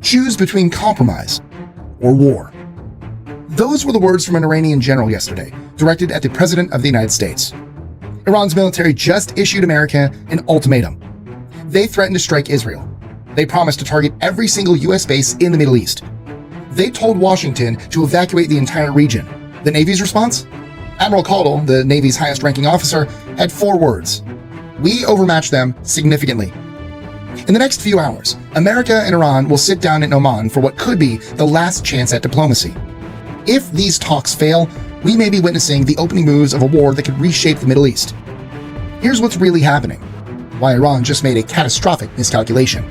Choose between compromise or war. Those were the words from an Iranian general yesterday, directed at the President of the United States. Iran's military just issued America an ultimatum. They threatened to strike Israel. They promised to target every single U.S. base in the Middle East. They told Washington to evacuate the entire region. The Navy's response? Admiral Caudill, the Navy's highest-ranking officer, had 4 words. We overmatched them significantly. In the next few hours, America and Iran will sit down in Oman for what could be the last chance at diplomacy. If these talks fail, we may be witnessing the opening moves of a war that could reshape the Middle East. Here's what's really happening: why Iran just made a catastrophic miscalculation.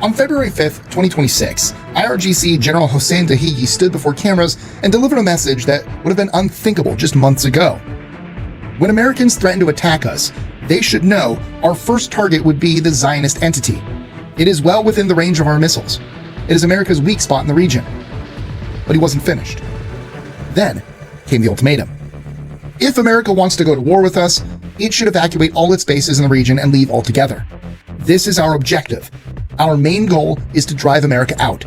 On February 5th, 2026, IRGC General Hossein Dahigi stood before cameras and delivered a message that would have been unthinkable just months ago. When Americans threaten to attack us, they should know our first target would be the Zionist entity. It is well within the range of our missiles. It is America's weak spot in the region. But he wasn't finished. Then came the ultimatum. If America wants to go to war with us, it should evacuate all its bases in the region and leave altogether. This is our objective. Our main goal is to drive America out.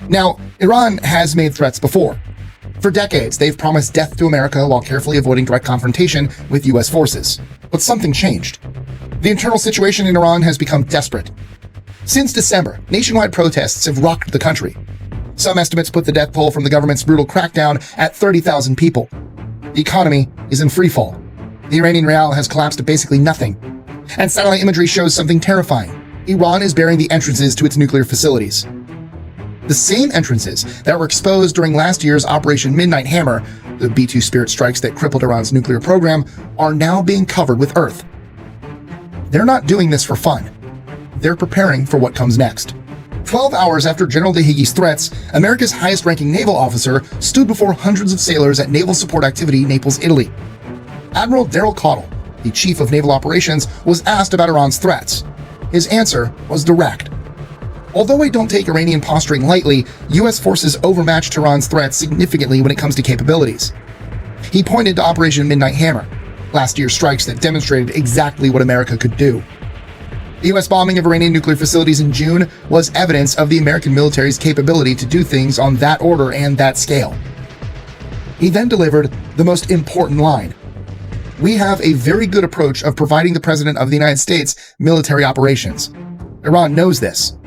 Now, Iran has made threats before. For decades, they've promised death to America while carefully avoiding direct confrontation with U.S. forces. But something changed. The internal situation in Iran has become desperate. Since December, nationwide protests have rocked the country. Some estimates put the death toll from the government's brutal crackdown at 30,000 people. The economy is in freefall. The Iranian rial has collapsed to basically nothing. And satellite imagery shows something terrifying. Iran is burying the entrances to its nuclear facilities. The same entrances that were exposed during last year's Operation Midnight Hammer, the B-2 Spirit strikes that crippled Iran's nuclear program, are now being covered with earth. They're not doing this for fun. They're preparing for what comes next. 12 hours after General Dahigi's threats, America's highest-ranking naval officer stood before hundreds of sailors at Naval Support Activity, Naples, Italy. Admiral Daryl Caudill, the chief of naval operations, was asked about Iran's threats. His answer was direct. Although I don't take Iranian posturing lightly, U.S. forces overmatched Iran's threats significantly when it comes to capabilities. He pointed to Operation Midnight Hammer, last year's strikes that demonstrated exactly what America could do. The U.S. bombing of Iranian nuclear facilities in June was evidence of the American military's capability to do things on that order and that scale. He then delivered the most important line. We have a very good approach of providing the President of the United States military operations. Iran knows this.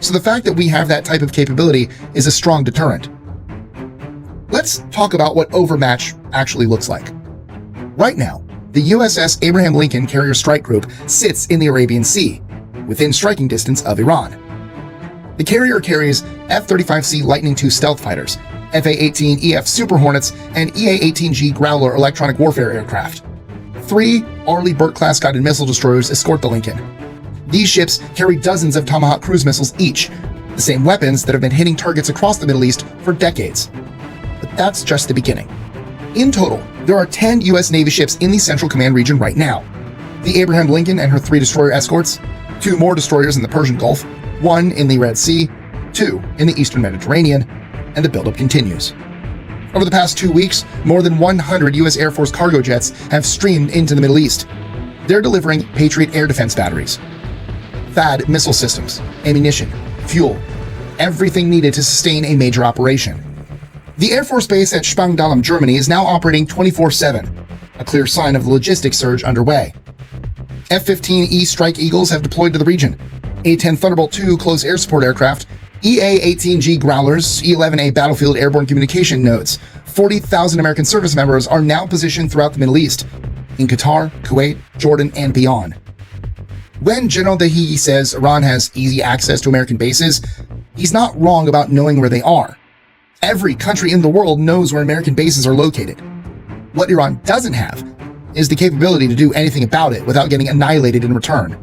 So the fact that we have that type of capability is a strong deterrent. Let's talk about what overmatch actually looks like. Right now, the USS Abraham Lincoln Carrier Strike Group sits in the Arabian Sea, within striking distance of Iran. The carrier carries F-35C Lightning II stealth fighters, FA-18EF Super Hornets, and EA-18G Growler electronic warfare aircraft. 3 Arleigh Burke-class guided missile destroyers escort the Lincoln. These ships carry dozens of Tomahawk cruise missiles each, the same weapons that have been hitting targets across the Middle East for decades. But that's just the beginning. In total, there are 10 U.S. Navy ships in the Central Command region right now. The Abraham Lincoln and her 3 destroyer escorts, 2 more destroyers in the Persian Gulf, 1 in the Red Sea, 2 in the Eastern Mediterranean, and the buildup continues. Over the past 2 weeks, more than 100 U.S. Air Force cargo jets have streamed into the Middle East. They're delivering Patriot air defense batteries, THAAD missile systems, ammunition, fuel, everything needed to sustain a major operation. The Air Force Base at Spangdahlem, Germany is now operating 24/7, a clear sign of the logistics surge underway. F-15E Strike Eagles have deployed to the region, A-10 Thunderbolt II close air support aircraft, EA-18G Growlers, E-11A battlefield airborne communication nodes. 40,000 American service members are now positioned throughout the Middle East, in Qatar, Kuwait, Jordan, and beyond. When General Dahigi says Iran has easy access to American bases, he's not wrong about knowing where they are. Every country in the world knows where American bases are located. What Iran doesn't have is the capability to do anything about it without getting annihilated in return.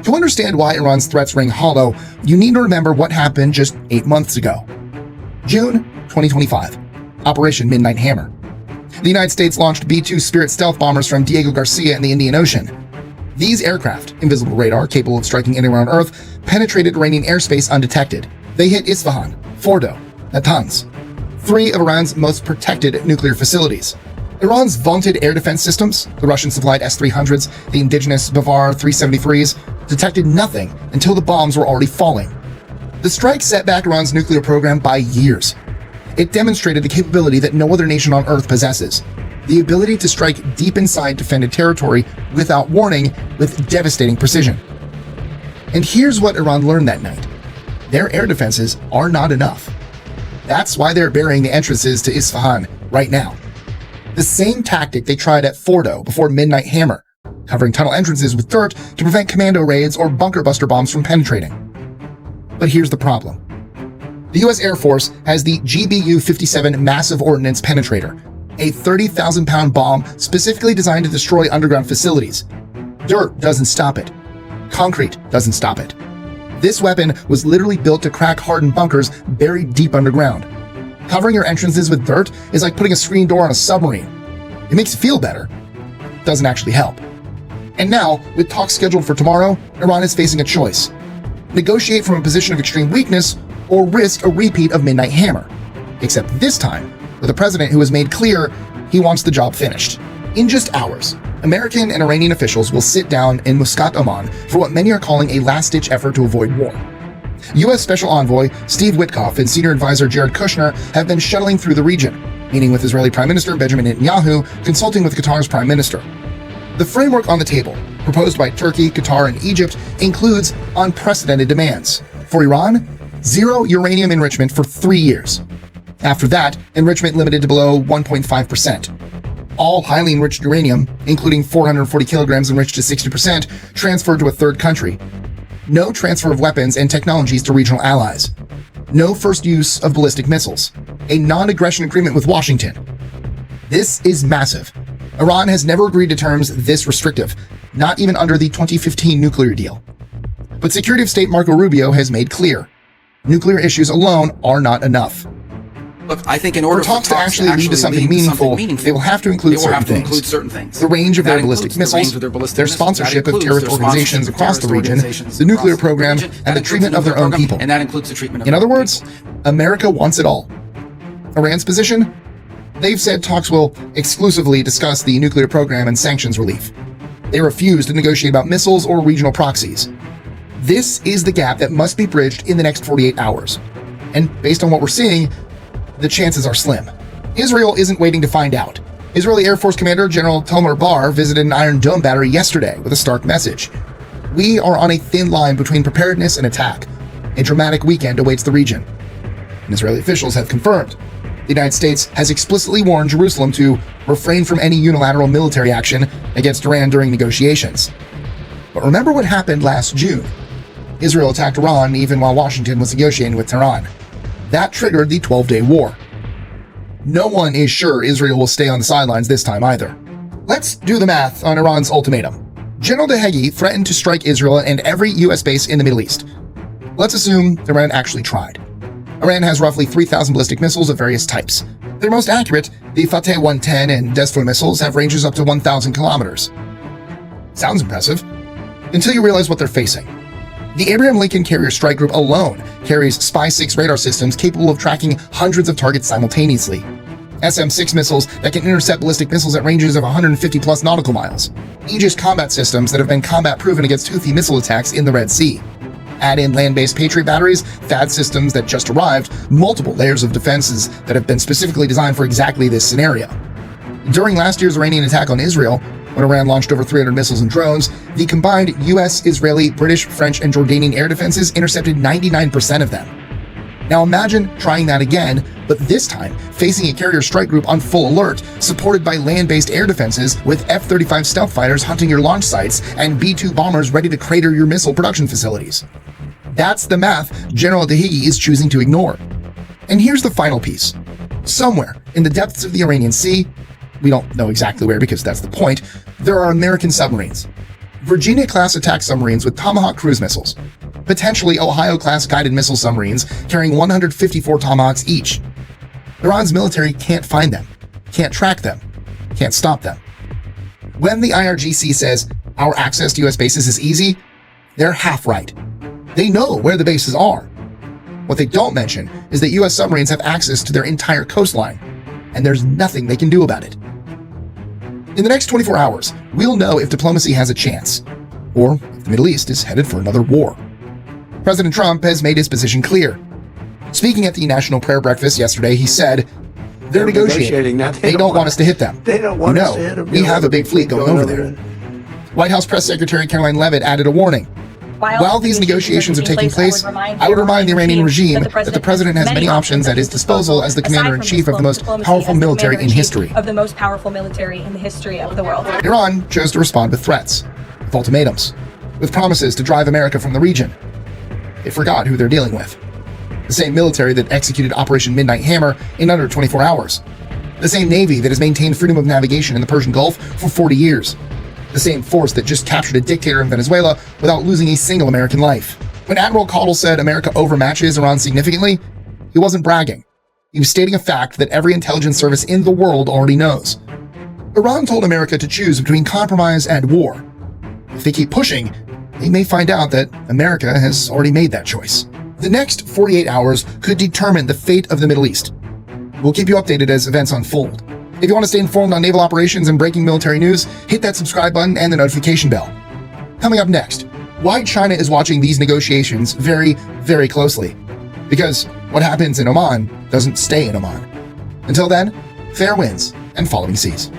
To understand why Iran's threats ring hollow, you need to remember what happened just 8 months ago. June 2025, Operation Midnight Hammer. The United States launched B-2 Spirit stealth bombers from Diego Garcia in the Indian Ocean. These aircraft, invisible radar capable of striking anywhere on Earth, penetrated Iranian airspace undetected. They hit Isfahan, Fordo, Natanz, 3 of Iran's most protected nuclear facilities. Iran's vaunted air defense systems, the Russian-supplied S-300s, the indigenous Bavar-373s, detected nothing until the bombs were already falling. The strike set back Iran's nuclear program by years. It demonstrated the capability that no other nation on Earth possesses: the ability to strike deep inside defended territory without warning with devastating precision. And here's what Iran learned that night: their air defenses are not enough. That's why they're burying the entrances to Isfahan right now. The same tactic they tried at Fordo before Midnight Hammer, covering tunnel entrances with dirt to prevent commando raids or bunker buster bombs from penetrating. But here's the problem. The U.S. Air Force has the GBU-57 Massive Ordnance Penetrator, a 30,000-pound bomb specifically designed to destroy underground facilities. Dirt doesn't stop it. Concrete doesn't stop it. This weapon was literally built to crack hardened bunkers buried deep underground. Covering your entrances with dirt is like putting a screen door on a submarine. It makes you feel better. It doesn't actually help. And now, with talks scheduled for tomorrow, Iran is facing a choice: negotiate from a position of extreme weakness or risk a repeat of Midnight Hammer. Except this time, with a president who has made clear he wants the job finished. In just hours, American and Iranian officials will sit down in Muscat, Oman for what many are calling a last-ditch effort to avoid war. U.S. Special Envoy Steve Witkoff and Senior Advisor Jared Kushner have been shuttling through the region, meeting with Israeli Prime Minister Benjamin Netanyahu, consulting with Qatar's Prime Minister. The framework on the table, proposed by Turkey, Qatar, and Egypt, includes unprecedented demands. For Iran, zero uranium enrichment for 3 years. After that, enrichment limited to below 1.5%. All highly enriched uranium, including 440 kilograms enriched to 60%, transferred to a third country. No transfer of weapons and technologies to regional allies. No first use of ballistic missiles. A non-aggression agreement with Washington. This is massive. Iran has never agreed to terms this restrictive, not even under the 2015 nuclear deal. But Secretary of State Marco Rubio has made clear: nuclear issues alone are not enough. Look, I think in order for talks to actually lead to something meaningful, they will have to include certain things. The range of their ballistic missiles, their sponsorship of terrorist organizations across the region, the nuclear program, and the treatment of their own people. And that includes the treatment of In other words, America wants it all. Iran's position? They've said talks will exclusively discuss the nuclear program and sanctions relief. They refuse to negotiate about missiles or regional proxies. This is the gap that must be bridged in the next 48 hours. And based on what we're seeing, the chances are slim. Israel isn't waiting to find out. Israeli Air Force Commander General Tomer Bar visited an Iron Dome battery yesterday with a stark message: we are on a thin line between preparedness and attack. A dramatic weekend awaits the region. And Israeli officials have confirmed the United States has explicitly warned Jerusalem to refrain from any unilateral military action against Iran during negotiations. But remember what happened last June. Israel attacked Iran even while Washington was negotiating with Tehran. That triggered the 12-day war. No one is sure Israel will stay on the sidelines this time either. Let's do the math on Iran's ultimatum. General Tehran threatened to strike Israel and every U.S. base in the Middle East. Let's assume Iran actually tried. Iran has roughly 3,000 ballistic missiles of various types. Their most accurate, the Fateh 110 and Desfour missiles, have ranges up to 1,000 kilometers. Sounds impressive, until you realize what they're facing. The Abraham Lincoln Carrier Strike Group alone carries Spy-6 radar systems capable of tracking hundreds of targets simultaneously. SM-6 missiles that can intercept ballistic missiles at ranges of 150-plus nautical miles. Aegis combat systems that have been combat-proven against Houthi missile attacks in the Red Sea. Add in land-based Patriot batteries, THAAD systems that just arrived, multiple layers of defenses that have been specifically designed for exactly this scenario. During last year's Iranian attack on Israel, when Iran launched over 300 missiles and drones, the combined US, Israeli, British, French, and Jordanian air defenses intercepted 99% of them. Now imagine trying that again, but this time facing a carrier strike group on full alert, supported by land-based air defenses with F-35 stealth fighters hunting your launch sites and B-2 bombers ready to crater your missile production facilities. That's the math General Tehran is choosing to ignore. And here's the final piece. Somewhere in the depths of the Iranian Sea, we don't know exactly where because that's the point, there are American submarines. Virginia-class attack submarines with Tomahawk cruise missiles. Potentially Ohio-class guided missile submarines carrying 154 Tomahawks each. Iran's military can't find them, can't track them, can't stop them. When the IRGC says our access to US bases is easy, they're half right. They know where the bases are. What they don't mention is that US submarines have access to their entire coastline, and there's nothing they can do about it. In the next 24 hours, we'll know if diplomacy has a chance, or if the Middle East is headed for another war. President Trump has made his position clear. Speaking at the National Prayer Breakfast yesterday, he said, they're negotiating. Now, They don't want us to hit them. They don't want us to hit them. We have a big fleet going over there. White House Press Secretary Caroline Leavitt added a warning. While these negotiations are taking place, I would remind the Iranian regime that the president has many options at his disposal as the commander-in-chief of the most powerful military in history. Iran chose to respond with threats, with ultimatums, with promises to drive America from the region. They forgot who they're dealing with. The same military that executed Operation Midnight Hammer in under 24 hours. The same Navy that has maintained freedom of navigation in the Persian Gulf for 40 years. The same force that just captured a dictator in Venezuela without losing a single American life. When Admiral Caudle said America overmatches Iran significantly, he wasn't bragging. He was stating a fact that every intelligence service in the world already knows. Iran told America to choose between compromise and war. If they keep pushing, they may find out that America has already made that choice. The next 48 hours could determine the fate of the Middle East. We'll keep you updated as events unfold. If you want to stay informed on naval operations and breaking military news, hit that subscribe button and the notification bell. Coming up next, why China is watching these negotiations very, very closely. Because what happens in Oman doesn't stay in Oman. Until then, fair winds and following seas.